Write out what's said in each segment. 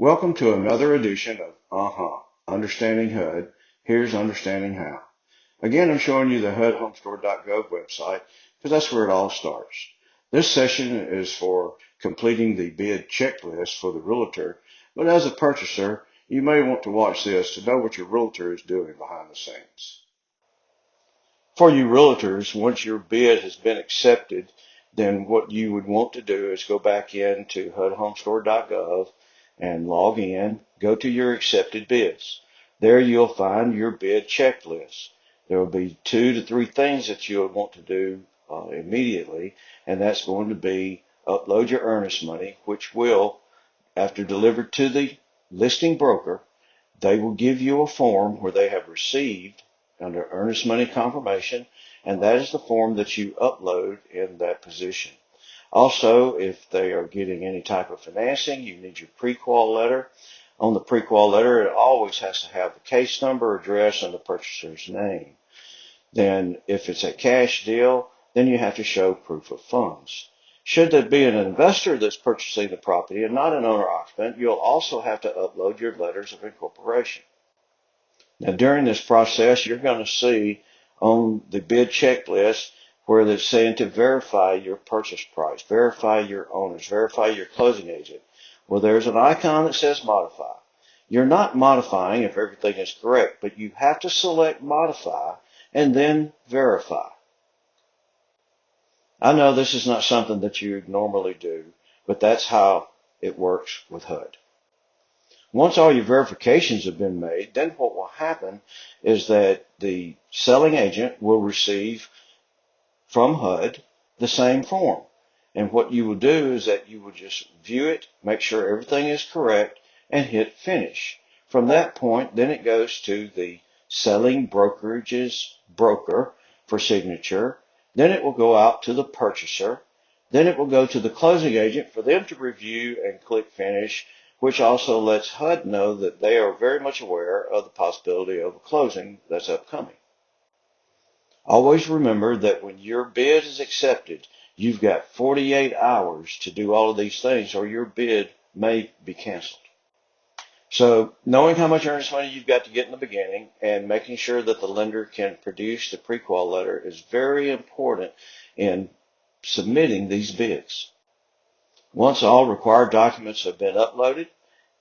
Welcome to another edition of Understanding HUD. Here's Understanding How. Again, I'm showing you the HUD-Homestore.gov website because that's where it all starts. This session is for completing the bid checklist for the realtor, but as a purchaser, you may want to watch this to know what your realtor is doing behind the scenes. For you realtors, once your bid has been accepted, then what you would want to do is go back into HUD-Homestore.gov and log in, go to your accepted bids. There you'll find your bid checklist. There will be 2 to 3 things that you'll want to do immediately, and that's going to be upload your earnest money, which will, after delivered to the listing broker, they will give you a form where they have received under earnest money confirmation, and that is the form that you upload in that position. Also, if they are getting any type of financing, you need your pre-qual letter. On the pre-qual letter, it always has to have the case number, address, and the purchaser's name. Then, if it's a cash deal, then you have to show proof of funds. Should there be an investor that's purchasing the property and not an owner-occupant, you'll also have to upload your letters of incorporation. Now, during this process, you're going to see on the bid checklist where they're saying to verify your purchase price, verify your owners, verify your closing agent. Well, there's an icon that says modify. You're not modifying if everything is correct, but you have to select modify and then verify. I know this is not something that you normally do, but that's how it works with HUD. Once all your verifications have been made, then what will happen is that the selling agent will receive from HUD the same form. And what you will do is that you will just view it, make sure everything is correct, and hit finish. From that point, then it goes to the selling brokerage's broker for signature. Then it will go out to the purchaser. Then it will go to the closing agent for them to review and click finish, which also lets HUD know that they are very much aware of the possibility of a closing that's upcoming. Always remember that when your bid is accepted, you've got 48 hours to do all of these things or your bid may be canceled. So knowing how much earnest money you've got to get in the beginning and making sure that the lender can produce the pre-qual letter is very important in submitting these bids. Once all required documents have been uploaded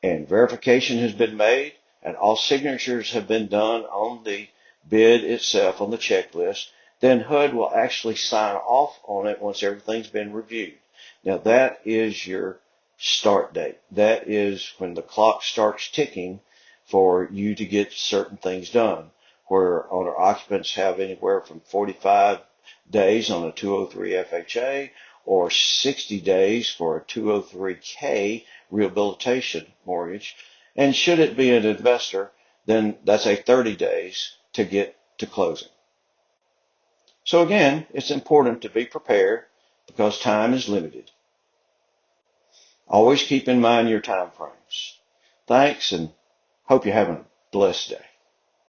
and verification has been made and all signatures have been done on the bid itself, on the checklist, then HUD will actually sign off on it once everything's been reviewed. Now that is your start date. That is when the clock starts ticking for you to get certain things done, where owner occupants have anywhere from 45 days on a 203 FHA or 60 days for a 203K rehabilitation mortgage. And should it be an investor, then that's a 30 days to get to closing. So again, it's important to be prepared because time is limited. Always keep in mind your time frames. Thanks, and hope you're having a blessed day.